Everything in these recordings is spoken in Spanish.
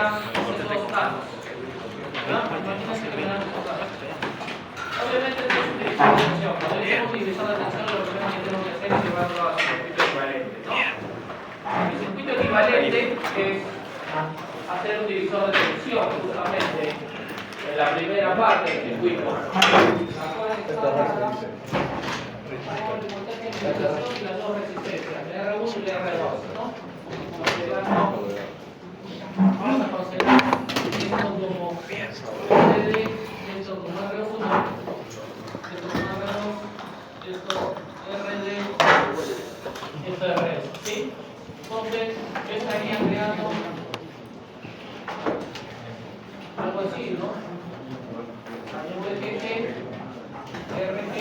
da esos datos. Imagínense que me dan esos datos. Obviamente tenemos que utilizar la atención. Cuando queremos utilizar la atención, lo primero que tenemos que hacer es llevarlo a circuito equivalente, ¿no? El circuito equivalente es hacer un divisor de tensión, justamente en la primera parte del circuito. Y las dos resistencias, el R1 y el R2, ¿no? Vamos a considerar esto como RD, esto como R1, esto como R2, esto RD, esto R2, ¿sí? Entonces, yo estaría creando algo así, ¿no? VGG, RG,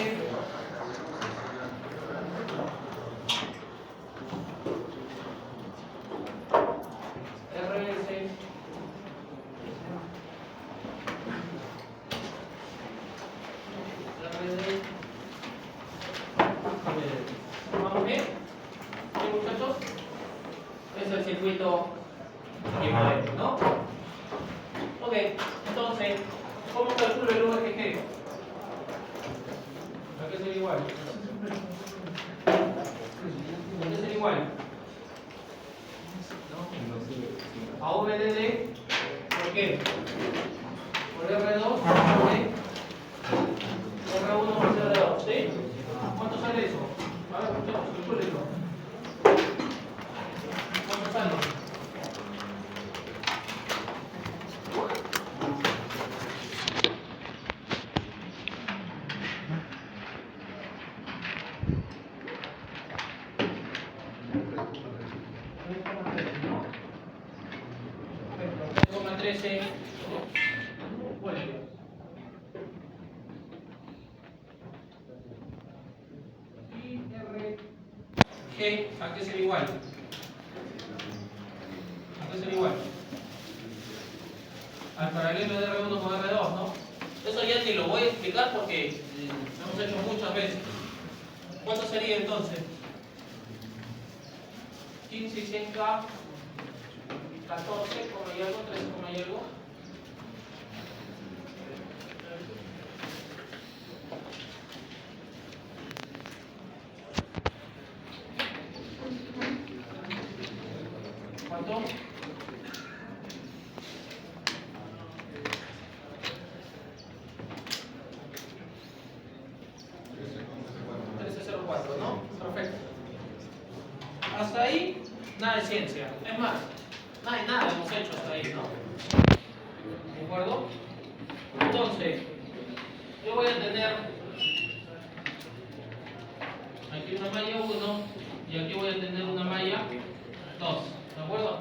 ¿vamos bien? ¿Sí, muchachos? Es el circuito equivalente, ¿no? Ok, entonces, ¿cómo calculo el VGG? ¿A qué sería igual? ¿A qué sería igual? A VDD, ¿por qué? Por R2, ¿por qué? R1 por R2, ¿sí? ¿Cuánto sale eso? A ver, muchachos, calcúlenlo. ¿Cuánto sale? Perfecto, 13. Bueno. G, ¿a qué sería igual? ¿A qué sería igual? Al paralelo de R1 con R2, ¿no? Eso ya ni lo voy a explicar porque lo hemos hecho muchas veces. ¿Cuánto sería entonces? 15 y 100K, 14, como y algo, 13, como y algo. ¿Cuánto? 1304, ¿no? Perfecto. Hasta ahí, nada de ciencia. Es más, nada hemos hecho hasta ahí, ¿no? ¿De acuerdo? Entonces, yo voy a tener aquí una malla 1 y aquí voy a tener una malla 2. ¿De acuerdo?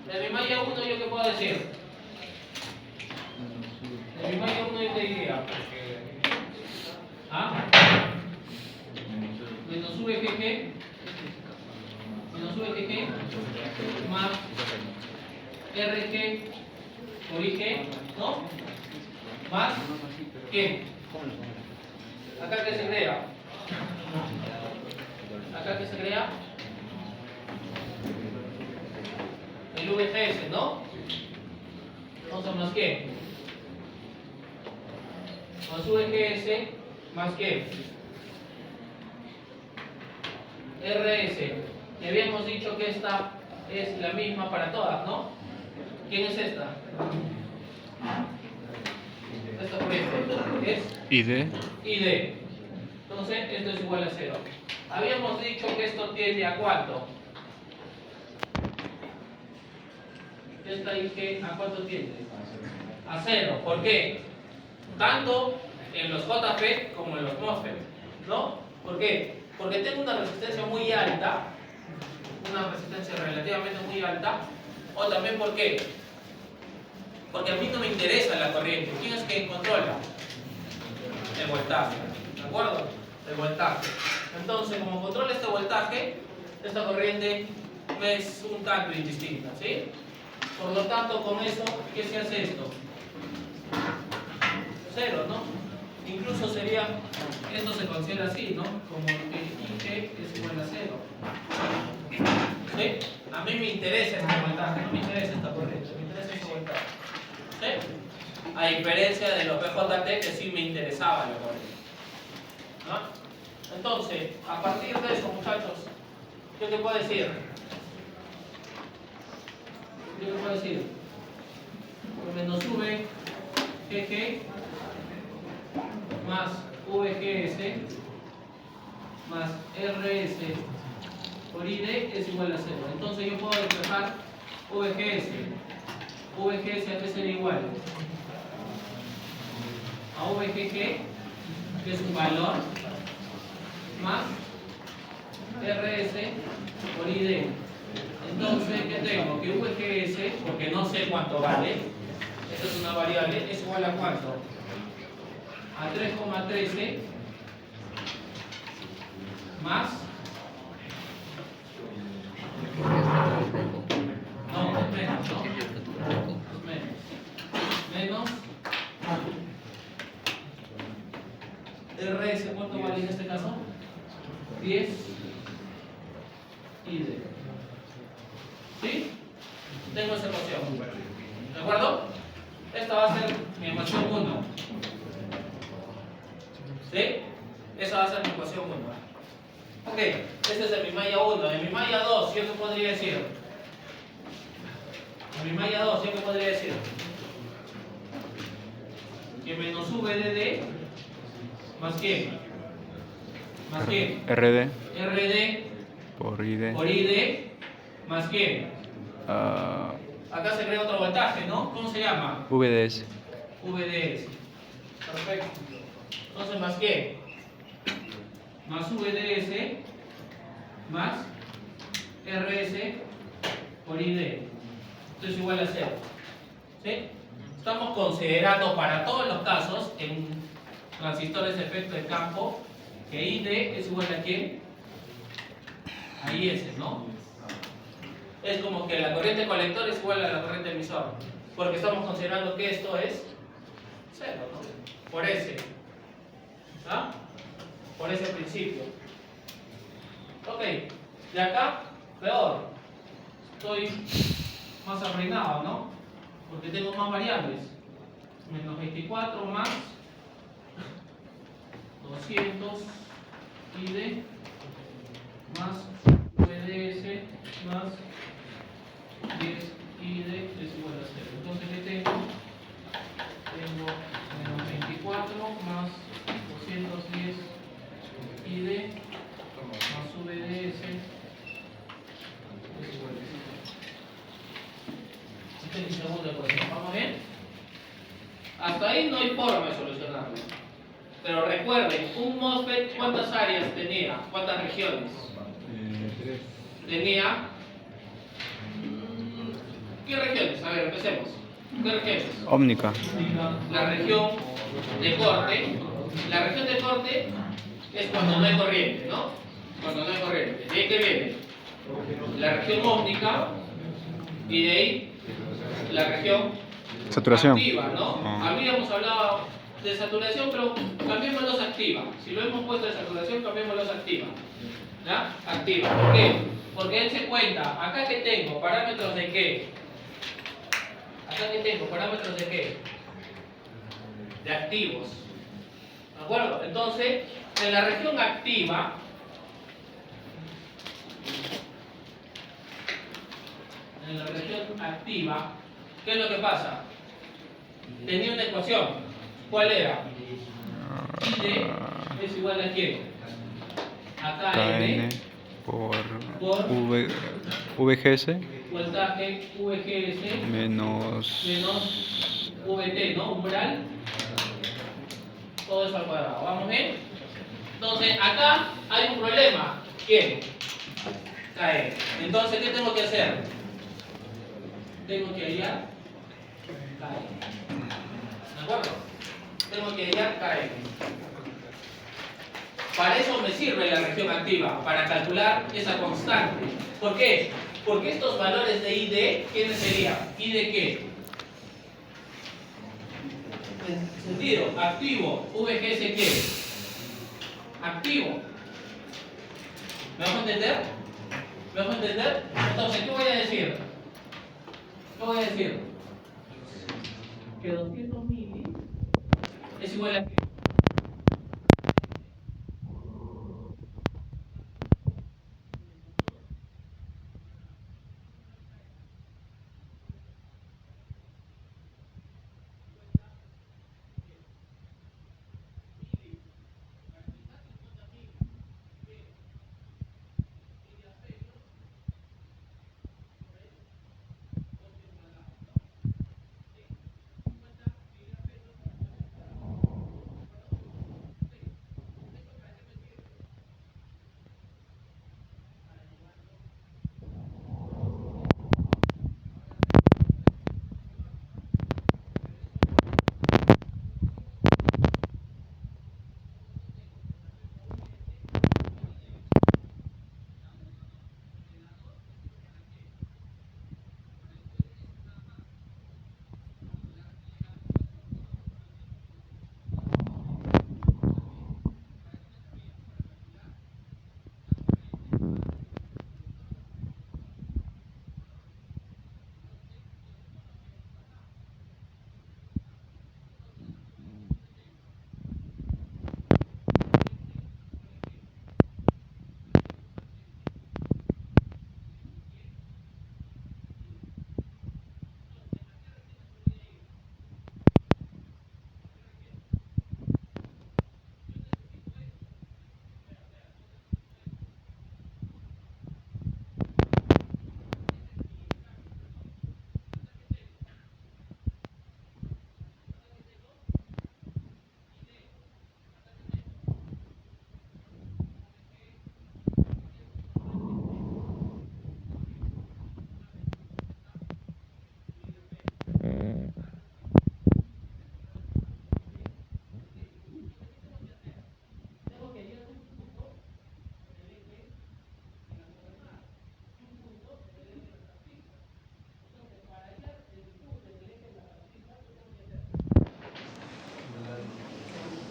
De mi malla 1, ¿yo qué puedo decir? De mi malla 1 yo te diría. ¿Ah? Menos VGG. Menos VGG. Más RG por IG, ¿no? Más ¿qué? Acá que se crea. Acá que se crea el VGS, ¿no? Entonces más qué? Más VGS más qué? RS. Y habíamos dicho que esta es la misma para todas, ¿no? ¿Quién es esta? Esta corriente es ID. Entonces esto es igual a 0. Habíamos dicho que esto tiende a ¿cuánto? Esta IG ¿a cuánto tiende? A 0. ¿Por qué? Tanto en los JP como en los MOSFET, ¿no? ¿Por qué? Porque tengo una resistencia muy alta, una resistencia relativamente muy alta, o también ¿por qué? Porque a mí no me interesa la corriente. ¿Quién es quien controla? El voltaje, ¿de acuerdo? El voltaje. Entonces, como controla este voltaje, esta corriente es un tanto indistinta, ¿sí? Por lo tanto, con eso, ¿qué se hace esto? 0, ¿no? Incluso sería, esto se considera así, ¿no? Como que IG es igual a 0. ¿Sí? A mí me interesa este voltaje, no me interesa esta corriente, me interesa este voltaje. A diferencia de los BJT que sí me interesaban los corrientes. ¿No? Entonces, a partir de eso, muchachos, ¿qué te puedo decir? ¿Qué te puedo decir? Menos VGG más VGS más RS por ID es igual a 0. Entonces yo puedo despejar VGS. VGS a qué sería igual a VGG, que es un valor, más RS por ID. Entonces, ¿qué tengo? Que VGS, porque no sé cuánto vale, esa es una variable, es igual a cuánto? A 3,13 más. No, es menos, ¿no? Es menos. RS, ¿cuánto vale en este caso? 10 y D. ¿Sí? Tengo esa ecuación. ¿De acuerdo? Esta va a ser mi ecuación 1. ¿Sí? Esa va a ser mi ecuación 1. Ok, este es de mi malla 1. De mi malla 2, ¿yo qué podría decir? De mi malla 2, ¿yo qué podría decir? Que menos VDD más quién? ¿Más quién? RD RD por ID. por ID más quién? Acá se crea otro voltaje, ¿no? ¿Cómo se llama? VDS. VDS. Perfecto. Entonces, ¿más qué? Más VDS más RS por ID. Esto es igual a 0. ¿Sí? Estamos considerando para todos los casos en transistores de efecto de campo que ID es igual a ¿quién? A IS, ¿no? Es como que la corriente colector es igual a la corriente emisor, porque estamos considerando que esto es 0, ¿no? Por ese, ¿ah? Por ese principio. Ok, de acá, peor. Estoy más arruinado, ¿no? Porque tengo más variables. Menos 24 más 200 ID más VDS más 10 ID es igual a 0. Entonces, ¿qué tengo? Tengo menos 24 más 210 ID más VDS es igual a 0. Esta es mi segunda ecuación. ¿Vamos bien? Hasta ahí no hay forma de solucionarlo. Pero recuerden, un MOSFET, ¿cuántas áreas tenía? ¿Cuántas regiones? 3. Tenía. ¿Qué regiones? A ver, empecemos. ¿Qué regiones? Ómnica. La región de corte. La región de corte es cuando no hay corriente, ¿no? Cuando no hay corriente. ¿De ahí qué viene? La región óptica y de ahí la región Saturación. activa, ¿no? Habíamos hablado de saturación, pero cambiémoslos a activa. Si lo hemos puesto de saturación, cambiémoslos a activa. ¿Ya? Activa. ¿Por qué? Porque él se cuenta, acá que tengo parámetros de qué. Acá que tengo parámetros de qué. De activos. ¿De acuerdo? Entonces, en la región activa, ¿qué es lo que pasa? Tenía una ecuación. ¿Cuál era? ID es igual a ¿quién? A KN por por VGS voltaje VGS menos VT, ¿no? Umbral. Todo eso al cuadrado. ¿Vamos bien? Entonces, acá hay un problema. ¿Quién? KN. Entonces, ¿qué tengo que hacer? Tengo que hallar KN. ¿De acuerdo? Tengo que hallar KN. Para eso me sirve la región activa, para calcular esa constante. ¿Por qué? Porque estos valores de ID, ¿quiénes serían? ¿ID qué? En sentido, activo, VGS qué? Activo. ¿Me vas a entender? ¿Me vas a entender? Entonces, ¿qué voy a decir? ¿Qué voy a decir? Que 200 mil es igual a...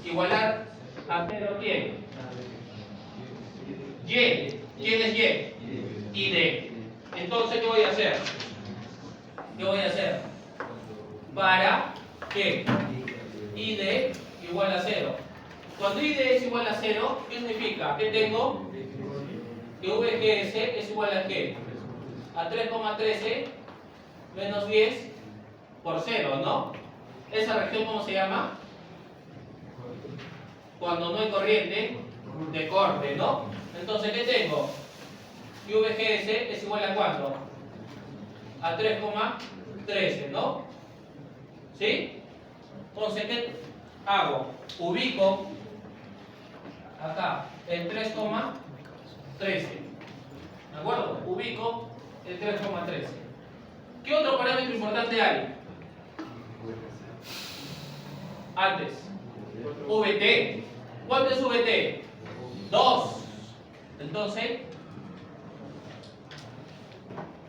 Igualar a 0 quién? Y. ¿Quién es Y? Y D. Entonces, ¿qué voy a hacer? ¿Qué voy a hacer? Para que ID igual a 0. Cuando ID es igual a 0, ¿qué significa? Que tengo que VGS es igual a ¿qué? A 3,13 menos 10 por 0, ¿no? ¿Esa reacción cómo se llama? Cuando no hay corriente de corte, ¿no? Entonces, ¿qué tengo? Que VGS es igual a ¿cuánto? A 3,13, ¿no? ¿Sí? Entonces, ¿qué hago? Ubico acá el 3,13. ¿De acuerdo? Ubico el 3,13. ¿Qué otro parámetro importante hay? Antes. VT. ¿Cuánto es VT? 2. Entonces,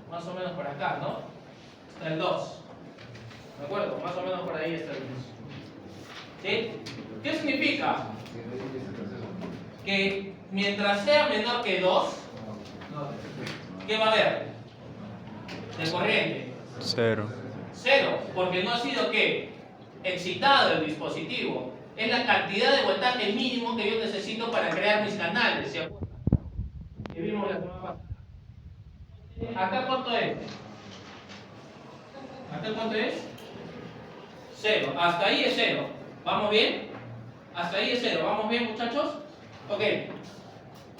más o menos por acá, ¿no? Está el 2. ¿De acuerdo? Más o menos por ahí está el 2. ¿Sí? ¿Qué significa? Que mientras sea menor que 2, ¿qué va a haber? De corriente. 0. 0, porque no ha sido ¿qué? Excitado el dispositivo. Es la cantidad de voltaje mínimo que yo necesito para crear mis canales. ¿Se acuerdan? Que vimos la semana pasada. ¿Acá cuánto es? ¿Acá cuánto es? 0. Hasta ahí es 0. ¿Vamos bien? Hasta ahí es 0. ¿Vamos bien, muchachos? Ok.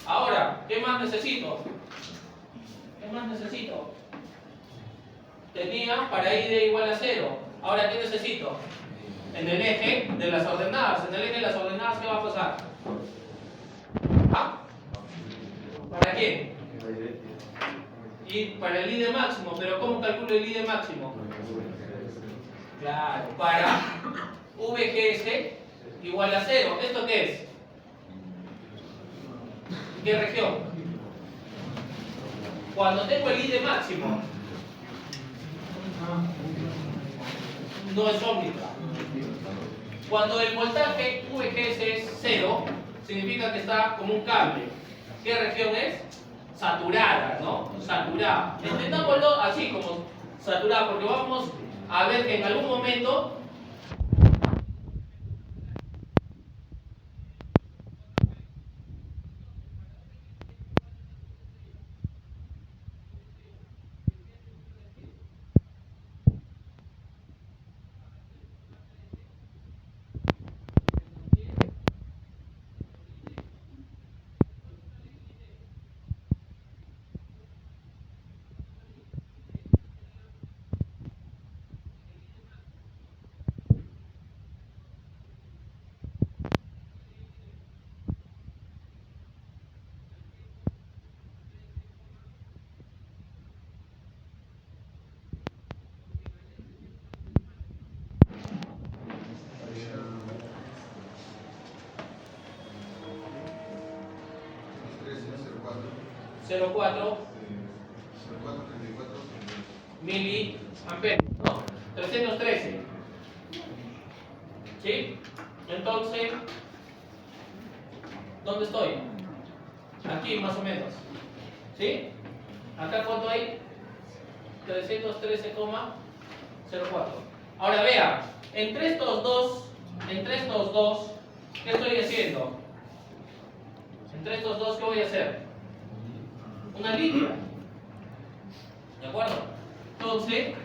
Ahora, ¿qué más necesito? ¿Qué más necesito? Tenía para ID igual a 0. Ahora, ¿qué necesito? En el eje de las ordenadas. En el eje de las ordenadas, ¿qué va a pasar? ¿Ah? ¿Para qué? Y para el ID máximo. ¿Pero cómo calculo el ID máximo? Claro, para VGS igual a 0. ¿Esto qué es? ¿Qué región? Cuando tengo el ID máximo, no es ómnica. Cuando el voltaje VGS es 0, significa que está como un cable. ¿Qué región es? Saturada, ¿no? Saturada. Entendámoslo así como saturada, porque vamos a ver que en algún momento 0,4 miliamperios, ¿no? 313. ¿Sí? Entonces, ¿dónde estoy? Aquí más o menos. ¿Sí? Acá cuánto hay? 313,04. Ahora vea, entre estos dos, ¿qué estoy haciendo? Entre estos dos, ¿qué voy a hacer? Una línea. ¿De acuerdo? Entonces,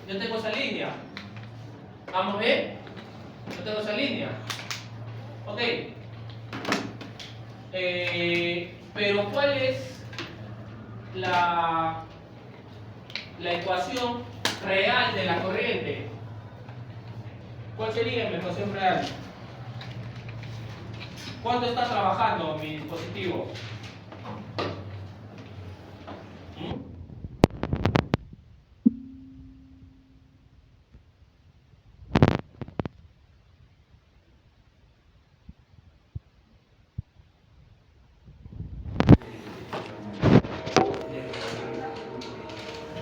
yo tengo esa línea. ¿Vamos bien? Yo tengo esa línea. Ok. Pero ¿cuál es la ecuación real de la corriente? ¿Cuál sería la ecuación real? ¿Cuánto está trabajando mi dispositivo?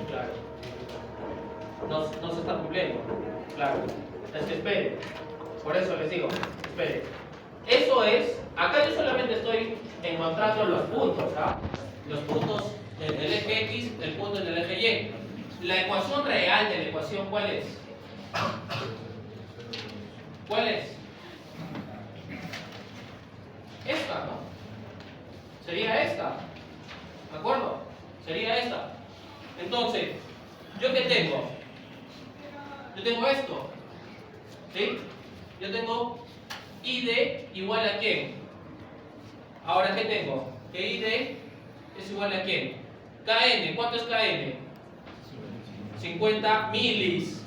Claro. No se está cumpliendo. Claro. Es que espere. Por eso les digo, espere. Eso es, acá yo solamente estoy encontrando los puntos, ¿ah? Los puntos del eje X, el punto del eje Y. La ecuación real de la ecuación, ¿cuál es? ¿Cuál es? Esta, ¿no? Sería esta. ¿De acuerdo? Sería esta. Entonces, ¿yo qué tengo? Yo tengo esto. ¿Sí? Yo tengo ID igual a quién. Ahora, ¿qué tengo? Que ID es igual a quién. KN, ¿cuánto es KN? 50 milis.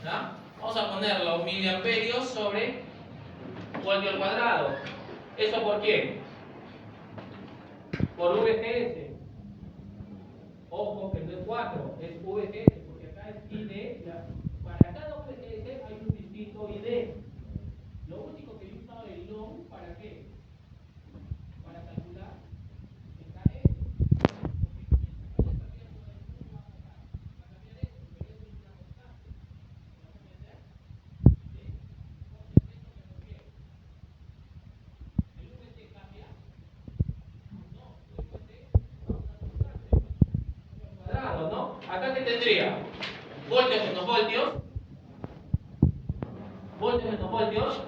¿Ya? Vamos a ponerlo miliamperios sobre voltio al cuadrado. ¿Eso por quién? Por VGS. Ojo que no es 4, es VGS, porque acá es ID. Para cada VGS hay un distinto ID. Lo único que yo he usado el long, ¿para qué? Para calcular el KS. Porque si esta vaya cambiando de uno va a cambiar esto, pero eso es una constante. ¿Me vas a entender? ¿Sí? Entonces, ¿esto me refiere? ¿El VT cambia? No, el VT es una constante. Cuadrado, ¿no? Acá que tendría voltios menos voltios, voltios menos voltios,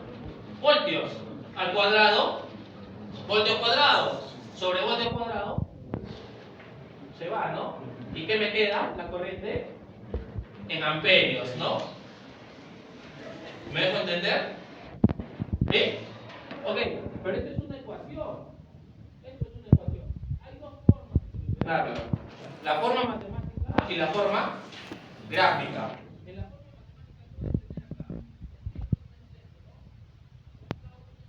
voltios al cuadrado, voltios cuadrados sobre voltios cuadrados, se va, ¿no? ¿Y qué me queda? La corriente en amperios, ¿no? ¿Me dejo entender? ¿Sí? Ok, pero esto es una ecuación. Esto es una ecuación. Hay dos formas de solucionarlo. La forma matemática y la forma gráfica. En la forma matemática de al cuadrado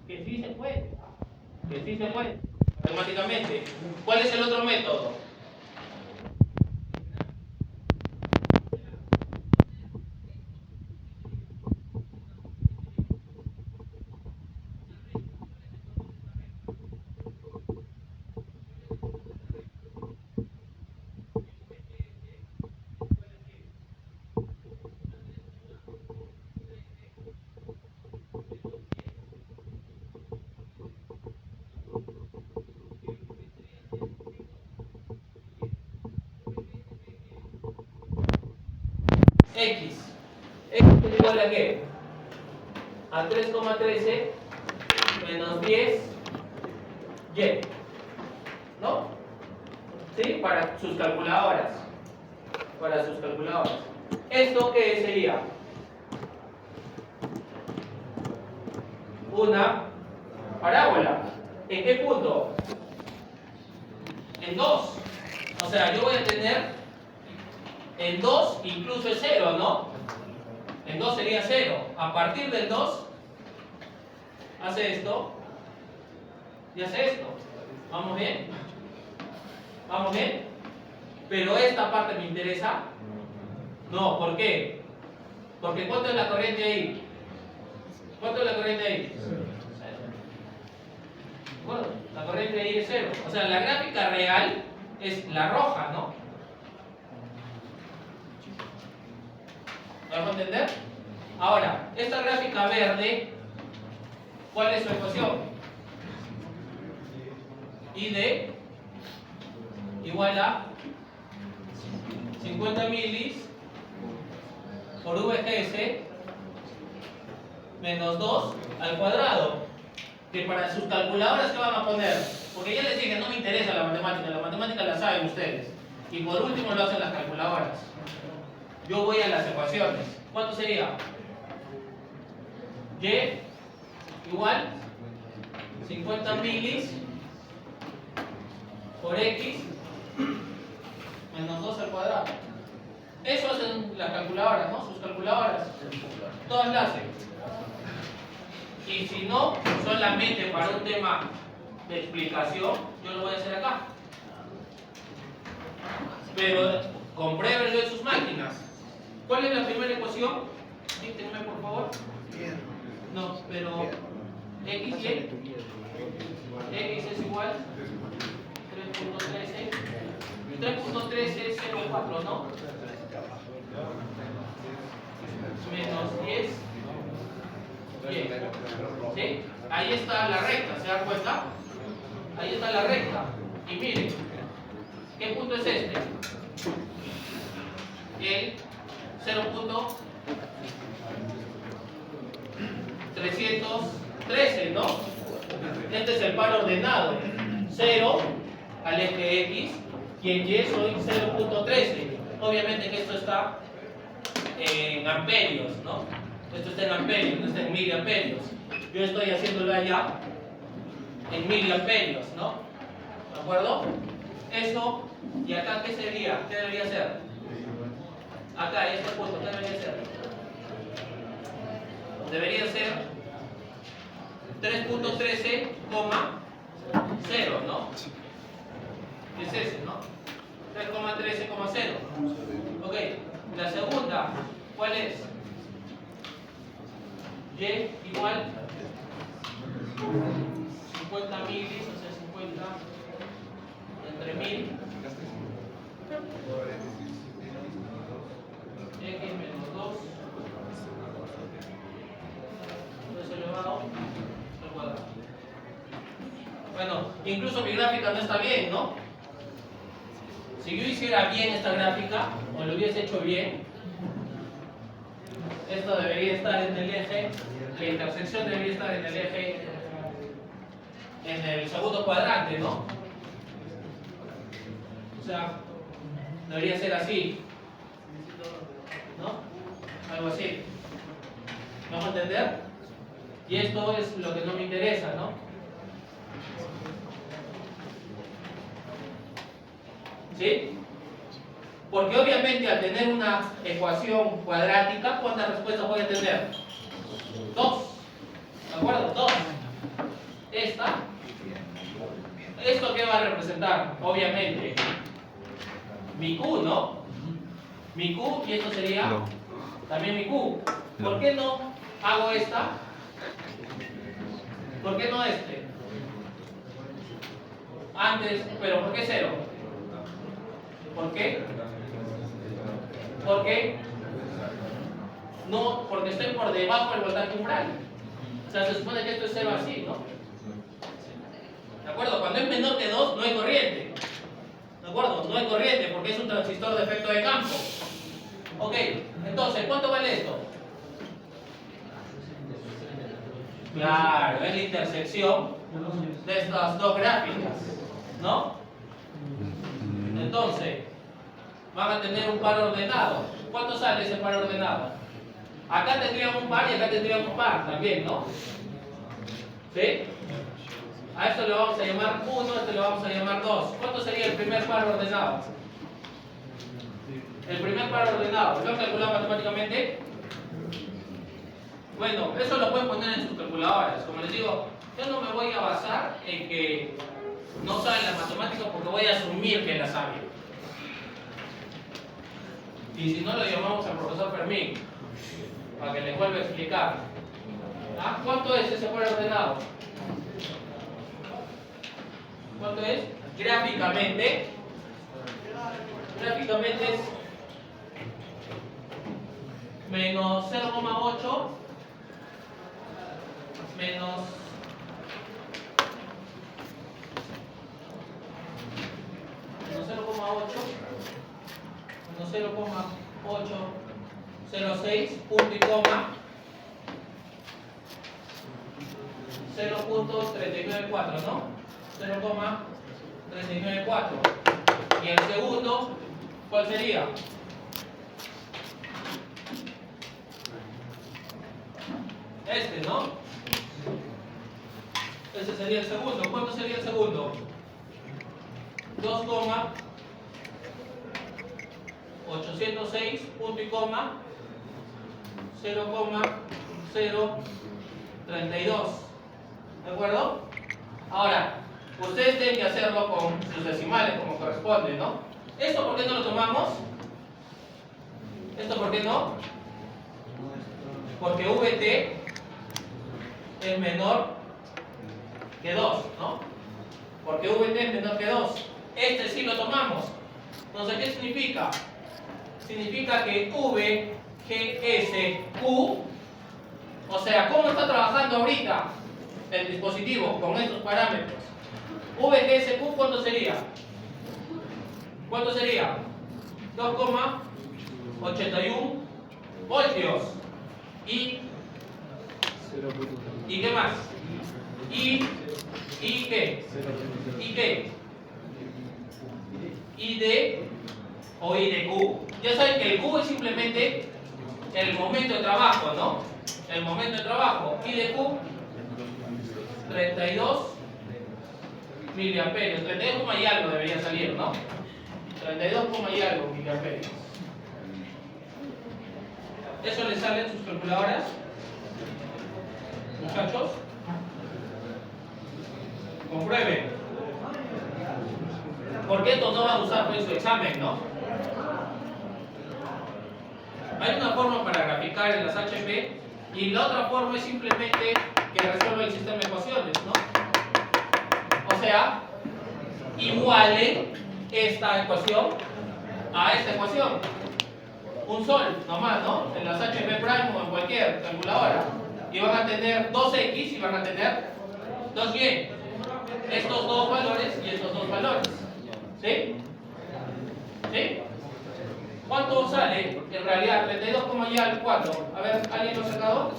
que sí se puede. Que sí se puede. Matemáticamente. ¿Cuál es el otro método? X. X es igual a qué? A 3,13 menos 10 Y. ¿No? ¿Sí? Para sus calculadoras. Para sus calculadoras. ¿Esto qué sería? Una parábola. ¿En qué punto? en 2. O sea, yo voy a tener en 2 incluso el 0, ¿no? En 2 sería 0. A partir del 2, hace esto y hace esto. ¿Vamos bien? ¿Vamos bien? Pero esta parte me interesa. No, ¿por qué? Porque ¿cuánto es la corriente ahí? ¿Cuánto es la corriente ahí? 0. Bueno, la corriente ahí es 0. O sea, la gráfica real es la roja, ¿no? ¿Me vas a entender? Ahora, esta gráfica verde, ¿cuál es su ecuación? ID igual a 50 milis por VGS menos 2 al cuadrado. Que para sus calculadoras, ¿qué van a poner? Porque ya les dije, no me interesa la matemática la saben ustedes. Y por último lo hacen las calculadoras. Yo voy a las ecuaciones. ¿Cuánto sería? Y igual 50 milis por X menos 2 al cuadrado. Eso hacen las calculadoras, ¿no? Sus calculadoras. Todas las hacen. Y si no, solamente para un tema de explicación, yo lo voy a hacer acá. Pero compruébenlo en sus máquinas. ¿Cuál es la primera ecuación? Díganme por favor. No, pero X y X es igual 3.13. 3.13 es 0,4, ¿no? Menos 10. Bien. ¿Sí? Ahí está la recta, ¿se dan cuenta? Ahí está la recta. Y miren, ¿qué punto es este? El 0.313, ¿no? Este es el par ordenado. 0 al eje X y en Y soy 0.13. Obviamente que esto está en amperios, ¿no? Esto está en amperios, no está en miliamperios. Yo estoy haciéndolo allá en miliamperios, ¿no? ¿De acuerdo? Eso, y acá, ¿qué sería? ¿Qué debería ser? Acá, en este punto, ¿qué debería ser? Debería ser 3.13,0, ¿no? Es ese, ¿no? 3,13,0. Ok, la segunda, ¿cuál es? Y igual 50 milis, o sea 50 entre 1000 X menos 2 2 elevado al cuadrado. Bueno, incluso mi gráfica no está bien, ¿no? Si yo hiciera bien esta gráfica, o lo hubiese hecho bien, esto debería estar en el eje, la intersección debería estar en el eje, en el segundo cuadrante, ¿no? O sea, debería ser así, ¿no? Algo así. ¿Vamos a entender? Y esto es lo que no me interesa, ¿no? ¿Sí? Porque obviamente al tener una ecuación cuadrática, ¿cuántas respuestas voy a tener? 2. ¿De acuerdo? 2. Esta. ¿Esto qué va a representar? Obviamente mi Q, ¿no? Mi Q, y esto sería No. también mi Q. ¿Por qué no hago esta? ¿Por qué no este? Antes, pero ¿por qué 0? ¿Por qué? ¿Por qué? No, porque estoy por debajo del voltaje umbral. O sea, se supone que esto es 0 así, ¿no? ¿De acuerdo? Cuando es menor que 2, no hay corriente. ¿De acuerdo? No hay corriente porque es un transistor de efecto de campo. Ok, entonces, ¿cuánto vale esto? Claro, es la intersección de estas dos gráficas, ¿no? Entonces, van a tener un par ordenado. ¿Cuánto sale ese par ordenado? Acá tendríamos un par y acá tendríamos un par también, ¿no? ¿Sí? A esto le vamos a llamar 1, a esto le vamos a llamar 2. ¿Cuánto sería el primer par ordenado? El primer par ordenado, ¿lo han calculado matemáticamente? Bueno, eso lo pueden poner en sus calculadoras. Como les digo, yo no me voy a basar en que no saben las matemáticas porque voy a asumir que las saben. Y si no, lo llamamos al profesor Fermín para que les vuelva a explicar. ¿Ah? ¿Cuánto es ese par ordenado? ¿Cuánto es? Gráficamente es menos 0,8 menos menos 0,806 punto y coma 0.394, ¿no? 0,394. Y el segundo, ¿cuál sería? Este, ¿no? Ese sería el segundo. ¿Cuánto sería el segundo? 2,806 punto y coma 0,032. ¿De acuerdo? Ahora, ustedes tienen que hacerlo con sus decimales como corresponde, ¿no? ¿Esto por qué no lo tomamos? ¿Esto por qué no? Porque VT es menor que 2, ¿no? Porque VT es menor que 2. Este sí lo tomamos. Entonces, ¿qué significa? Significa que VGSQ, o sea, ¿cómo está trabajando ahorita el dispositivo con estos parámetros? VGSQ, ¿cuánto sería? ¿Cuánto sería? 2,81 voltios. ¿Y qué más? ¿Y qué? ¿Y qué? ¿ID o IDQ? Ya saben que el Q es simplemente el momento de trabajo, ¿no? El momento de trabajo. IDQ, 32 miliamperios. 32, y algo debería salir, ¿no? 32, y algo miliamperios. ¿Eso les sale en sus calculadoras? Muchachos, comprueben. Porque esto no van a usar en su examen, ¿no? Hay una forma para graficar en las HP y la otra forma es simplemente que resuelva el sistema de ecuaciones, ¿no? O sea, igualen esta ecuación a esta ecuación. Un sol nomás, ¿no? En las HP Prime o en cualquier calculadora. Y van a tener 2x y van a tener 2y. Estos dos valores y estos dos valores. ¿Sí? ¿Sí? ¿Cuánto sale en realidad? 32,4. A ver, ¿alguien lo ha sacado?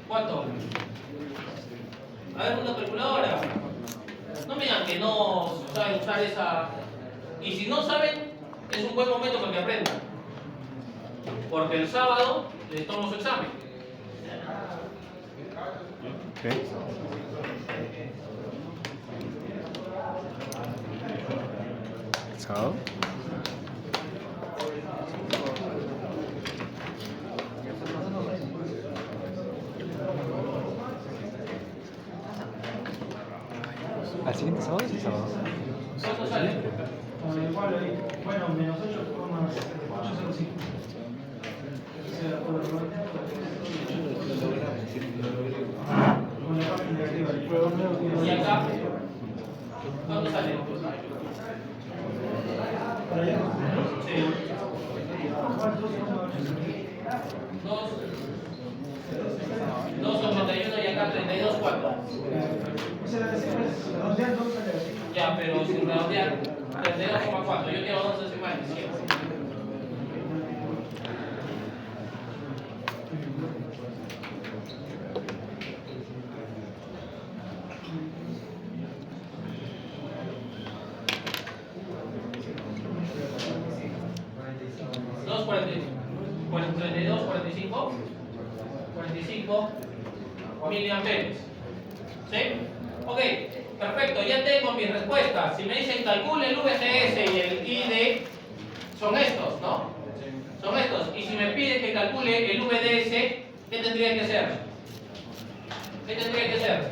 ¿Cuánto? A ver, una calculadora. No me digan que no saben usar esa. Y si no saben, es un buen momento para que aprendan. Porque el sábado les tomo su examen. Okay. ¿Sábado? ¿Al siguiente sábado es el sábado? ¿Cuánto sale? Igual ahí, bueno, menos 8,805. O sea, por lo menos. Con la parte negativa. ¿Y acá? ¿Cuánto sale? ¿Para allá? Sí. 2,81 y acá 32, ¿cuánto? Ya, pero sin redondear, 32,4. Yo quiero 2 decimales. ¿2,42, 45? 45 miliamperios. ¿Sí? Ok, perfecto, ya tengo mi respuesta. Si me dicen calcule el VGS y el ID, son estos, ¿no? Son estos. Y si me piden que calcule el VDS, ¿qué tendría que hacer? ¿Qué tendría que hacer?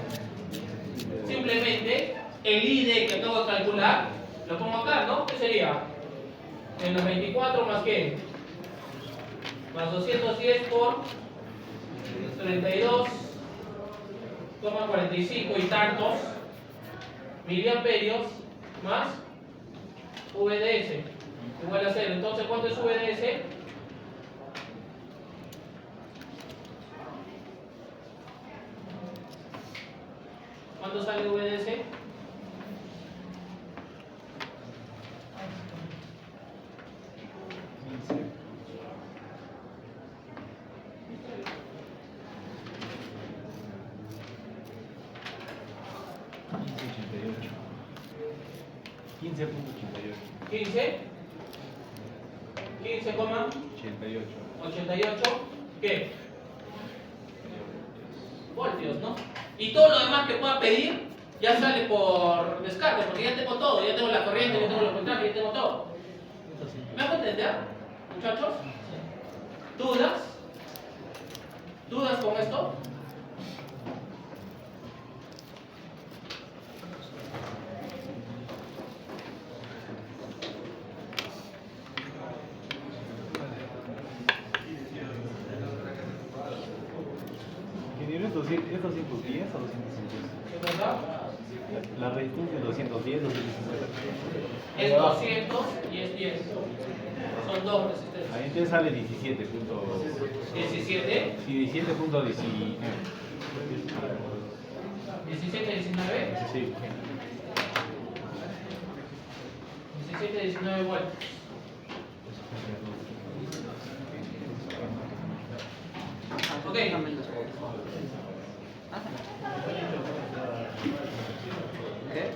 Simplemente el ID que tengo que calcular, lo pongo acá, ¿no? ¿Qué sería? Menos 24 más qué? Más 210 por 32,45 y tantos miliamperios más VDS igual a 0. Entonces, ¿cuánto es VDS? ¿Cuánto sale VDS? ¿Qué? Voltios, ¿no? Y todo lo demás que pueda pedir ya sale por descarte, porque ya tengo todo, ya tengo la corriente, ya tengo los voltajes, ya tengo todo. ¿Me hago entender, muchachos? ¿Dudas? ¿Dudas con esto? ¿Es 210 o 250? ¿Qué cosa? La resistencia es 210 o 250. Es 200 y es 10. Son dos resistencias. Ahí entonces sale 17. 17. Sí, 17.19. 17, 19. Sí. 17, 19 vueltas. Ok.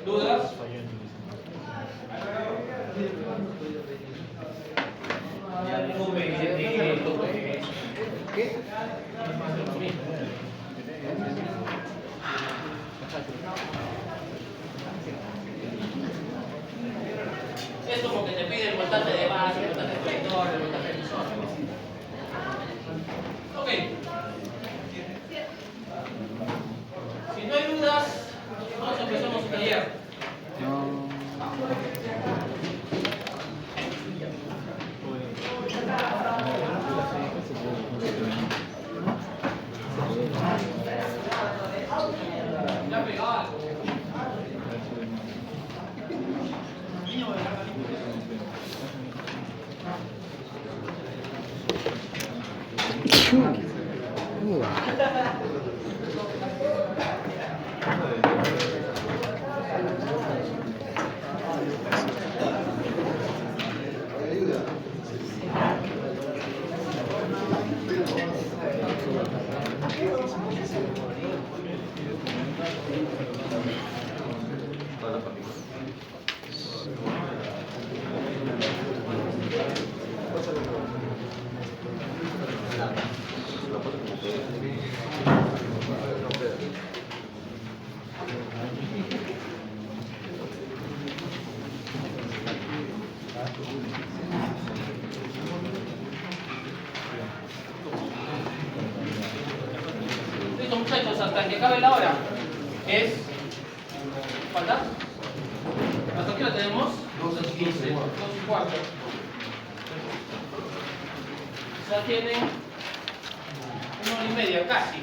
¿Dudas? ¿Qué? Es como que te pide el voltaje de base, el voltaje de colector, el voltaje de emisor. Ok. Si no hay dudas, vamos a empezar el taller. Ya pegaba. Listo, muchachos, hasta que acabe la hora. Es. ¿Falta? ¿Hasta aquí la tenemos? 2:15, 2:15. Ya tienen 1 hora y media casi.